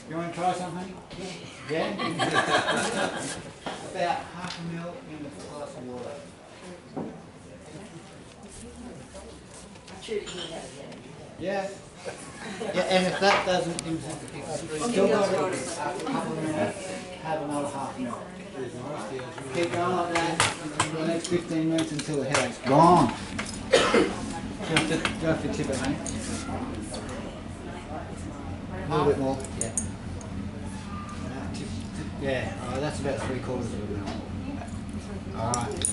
You want to try something? Yeah? About half a mil in the glass of water. Yeah. Yeah, and if that doesn't, still got a couple of minutes, have another half mil. Keep going like that for the next 15 minutes until the headache's gone. Do you have to tip it, mate? A little bit more. Yeah. Yeah, that's about 3/4 of a mil. Alright.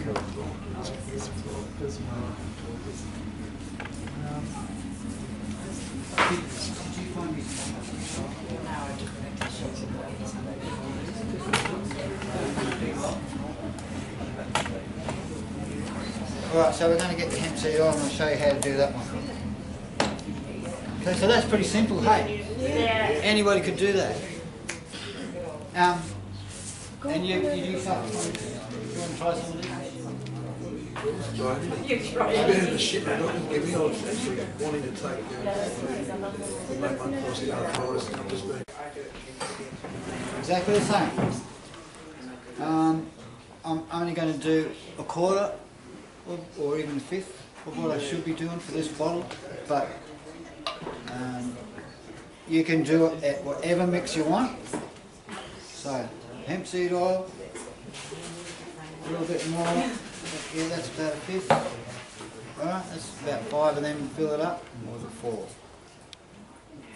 Cool. Did you find me Alright, so we're going to get the hemp seed oil and I'll show you how to do that one. Okay, so that's pretty simple, hey? Yeah. Anybody could do that. And you do something. You want to try some of these? You try it. I've been in the shit they're not going to give me on actually wanting to take it. We make one cross the other forest and I'm just being... Exactly the same. I'm only going to do a quarter or even a fifth of what I should be doing for this bottle, but you can do it at whatever mix you want. So, hemp seed oil, a little bit more, yeah, that's about a fifth. Alright, that's about 5 of them, fill it up, or was it 4?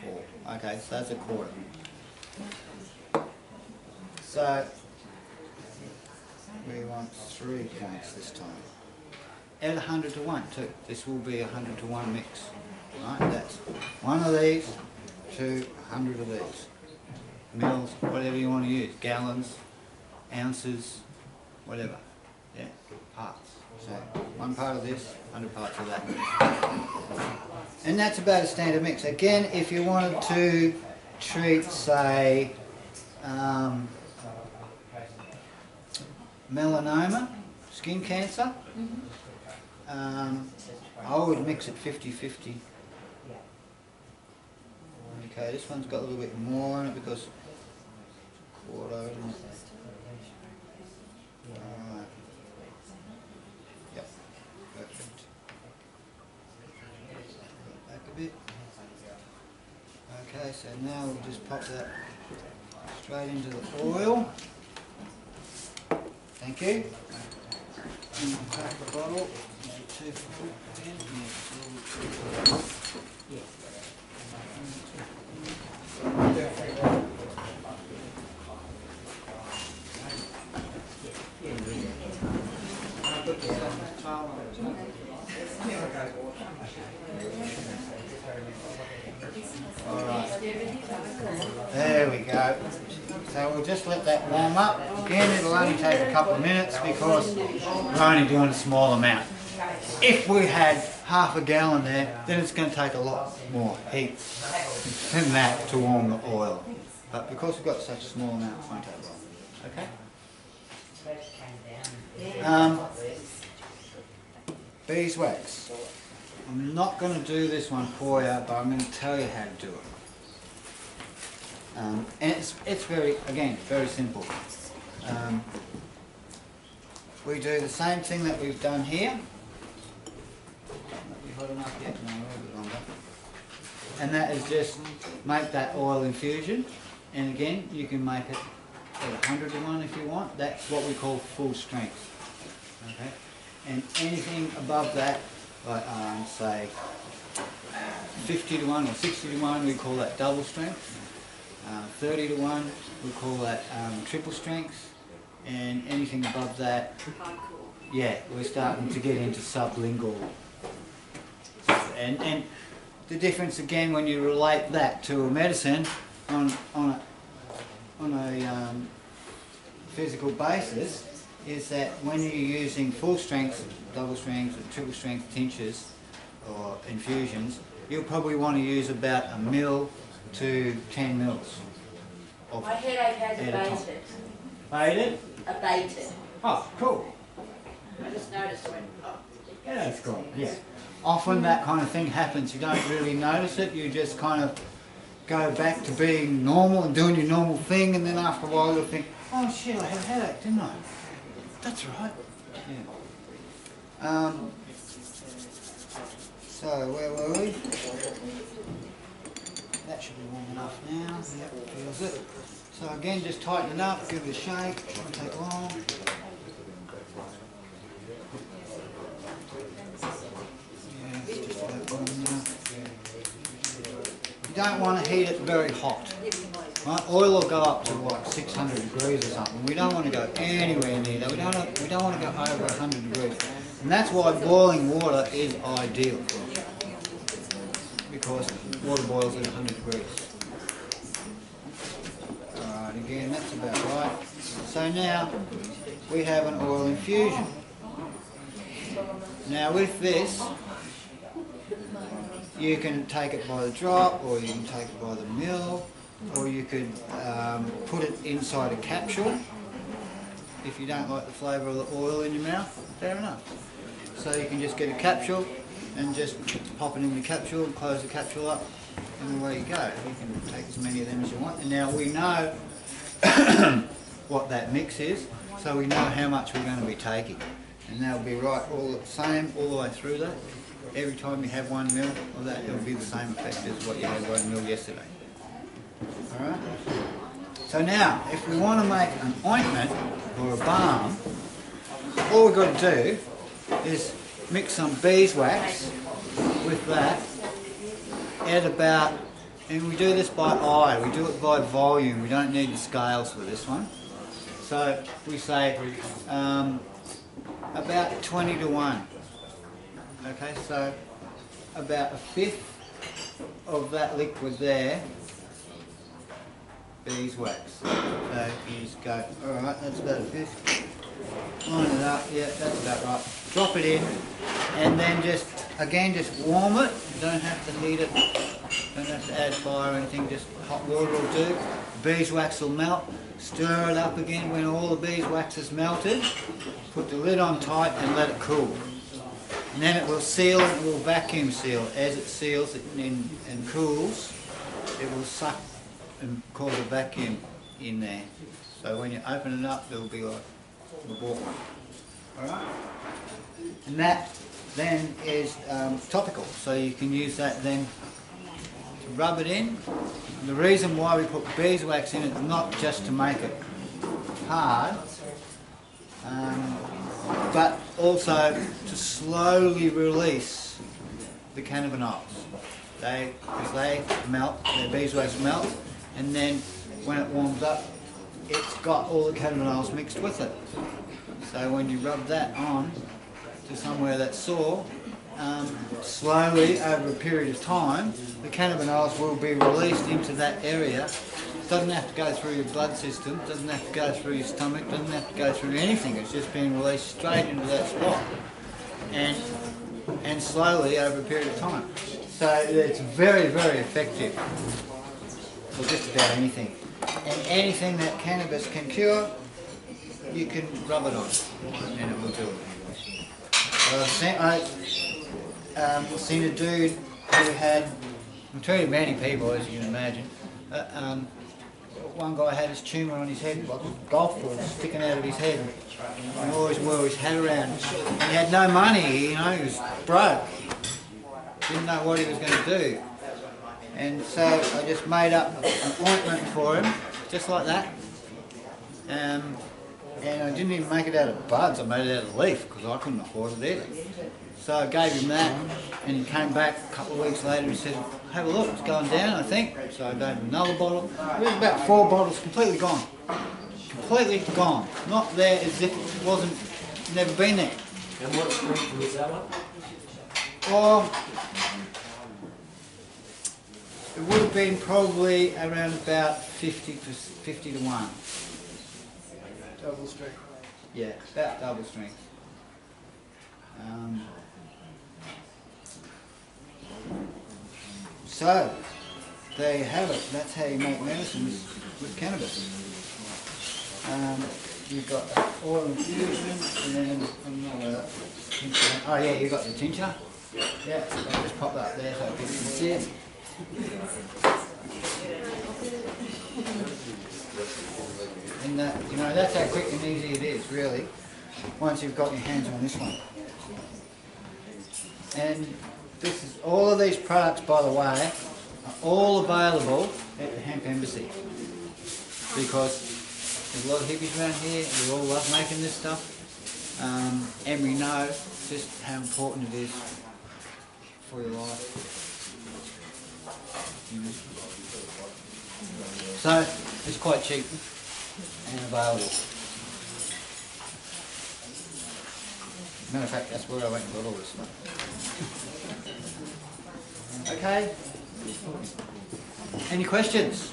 4, okay, so that's a quarter. So, we want 3 points this time. At 100 to 1 too. This will be a 100 to 1 mix. Right, that's 1 of these to 100 of these. Mils, whatever you want to use. Gallons, ounces, whatever. Yeah, parts. So 1 part of this, 100 parts of that. And that's about a standard mix. Again, if you wanted to treat, say, melanoma, skin cancer, I would mix it 50-50. Okay, this one's got a little bit more in it because quarter, isn't it? Alright. Yep, perfect. Back a bit. Okay, so now we'll just pop that straight into the oil. Thank you. And we'll crack the bottle. Alright, there we go. So we'll just let that warm up. Again, it'll only take a couple of minutes because we're only doing a small amount. If we had half a gallon there, then it's going to take a lot more heat than that to warm the oil. But because we've got such a small amount, it won't take long. Okay? Beeswax. I'm not going to do this one for you, but I'm going to tell you how to do it. And it's very, again, very simple. We do the same thing that we've done here. Not be hot enough yet? No, a little bit longer. And that is just make that oil infusion. And again, you can make it at 100 to 1 if you want. That's what we call full strength. Okay? And anything above that, like say 50 to 1 or 60 to 1, we call that double strength. 30 to 1, we call that triple strength. And anything above that, yeah, we're starting to get into sublingual. And the difference again when you relate that to a medicine on a physical basis is that when you're using full strength, double strength, or triple strength tinctures or infusions, you'll probably want to use about 1 mil to 10 mils. My headache has abated. Abated? Abated. Oh, cool. I just noticed it went, oh. Yeah, that's cool. Yeah. Often that kind of thing happens. You don't really notice it. You just kind of go back to being normal and doing your normal thing, and then after a while you'll think, oh shit, I had a headache, didn't I? That's right. Yeah. So where were we? That should be warm enough now. Yep, feels it. So again, just tighten it up, give it a shake, won't take long. Yeah, it's just about warm now. You don't want to heat it very hot. Right? Oil will go up to what, 600 degrees or something. We don't want to go anywhere near that. We don't want to go over 100 degrees. And that's why boiling water is ideal. Because water boils at 100 degrees. Alright, again, that's about right. So now we have an oil infusion. Now with this, you can take it by the drop, or you can take it by the mil, or you could put it inside a capsule. If you don't like the flavour of the oil in your mouth, fair enough. So you can just get a capsule and just pop it in the capsule and close the capsule up, and away you go. You can take as many of them as you want. And now we know what that mix is, so we know how much we're going to be taking. And that'll be right all the same all the way through that. Every time you have 1 mil of that, it'll be the same effect as what you had 1 mil yesterday. Alright? So now, if we want to make an ointment or a balm, all we've got to do is mix some beeswax with that at about, and we do this by eye, we do it by volume, we don't need the scales for this one. So we say about 20 to 1. Okay, so about 1/5 of that liquid there, beeswax. So you just go, alright, that's about 1/5. Line it up, yeah, that's about right. Drop it in, and then just, again, just warm it. You don't have to heat it, don't have to add fire or anything, just hot water will do. Beeswax will melt. Stir it up again when all the beeswax is melted. Put the lid on tight and let it cool. And then it will seal, it will vacuum seal. As it seals and cools, it will suck and cause a vacuum in there. So when you open it up, there will be like the water. Alright? And that then is topical, so you can use that then to rub it in. And the reason why we put beeswax in it is not just to make it hard, but also to slowly release the cannabinoids. Because they melt, the beeswax melt, and then when it warms up, it's got all the cannabinoids mixed with it. So when you rub that on to somewhere that's sore, slowly over a period of time, the cannabinoids will be released into that area. It doesn't have to go through your blood system, doesn't have to go through your stomach, doesn't have to go through anything. It's just being released straight into that spot, and slowly over a period of time. So it's very, very effective for just about anything. And anything that cannabis can cure, you can rub it on, and it will do it. I've seen a dude who had, I'm telling you many people, as you can imagine. One guy had his tumour on his head, like a golf ball sticking out of his head, and he always wore his hat around. And he had no money, you know, he was broke. Didn't know what he was going to do. And so I just made up an ointment for him, just like that. And I didn't even make it out of buds, I made it out of leaf, because I couldn't afford it either. So I gave him that, and he came back a couple of weeks later and said, have a look, it's going down, I think. So I gave him another bottle. It was about 4 bottles, completely gone. Completely gone. Not there as if it wasn't, never been there. And what strength was that one? Or it would have been probably around about 50 to 1. Double strength. Yeah, about double strength. So, there you have it. That's how you make medicines with cannabis. You've got oil infusion, and then oh yeah, you've got the tincture. Yeah, I'll just pop that there so people can see it. And you know, that's how quick and easy it is, really, once you've got your hands on this one. And this is all of these products, by the way, are all available at the Hemp Embassy, because there's a lot of hippies around here. We all love making this stuff, and we know just how important it is for your life. So it's quite cheap and available. Matter of fact, that's where I went and got all this stuff. Okay. Any questions?